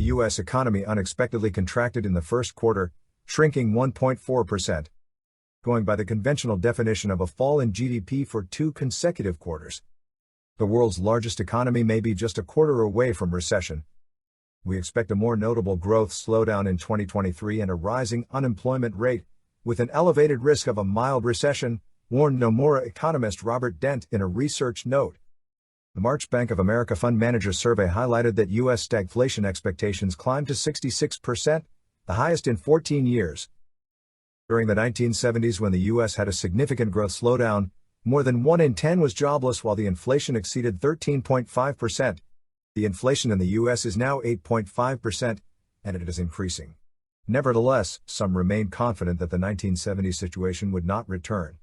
U.S. economy unexpectedly contracted in the first quarter, shrinking 1.4%. Going by the conventional definition of a fall in GDP for 2 consecutive quarters. The world's largest economy may be just a quarter away from recession. We expect a more notable growth slowdown in 2023 and a rising unemployment rate, with an elevated risk of a mild recession, warned Nomura economist Robert Dent in a research note. The March Bank of America Fund Manager Survey highlighted that U.S. stagflation expectations climbed to 66%, the highest in 14 years. During the 1970s, when the U.S. had a significant growth slowdown, more than 1 in 10 was jobless while the inflation exceeded 13.5%. The inflation in the U.S. is now 8.5%, and it is increasing. Nevertheless, some remain confident that the 1970s situation would not return.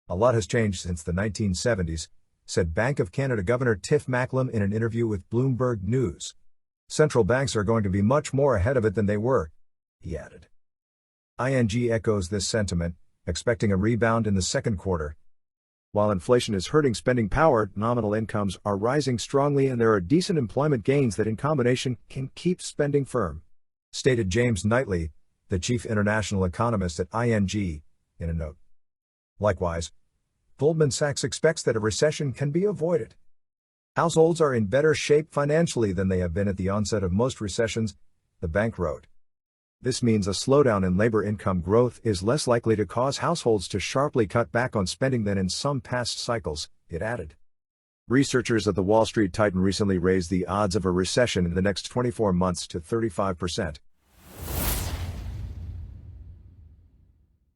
A lot has changed since the 1970s, said Bank of Canada Governor Tiff Macklem in an interview with Bloomberg News. Central banks are going to be much more ahead of it than they were, he added. ING echoes this sentiment, expecting a rebound in the second quarter. While inflation is hurting spending power, nominal incomes are rising strongly and there are decent employment gains that in combination can keep spending firm, stated James Knightley, the chief international economist at ING, in a note. Likewise, Goldman Sachs expects that a recession can be avoided. Households are in better shape financially than they have been at the onset of most recessions, the bank wrote. This means a slowdown in labor income growth is less likely to cause households to sharply cut back on spending than in some past cycles, it added. Researchers at the Wall Street Titan recently raised the odds of a recession in the next 24 months to 35%.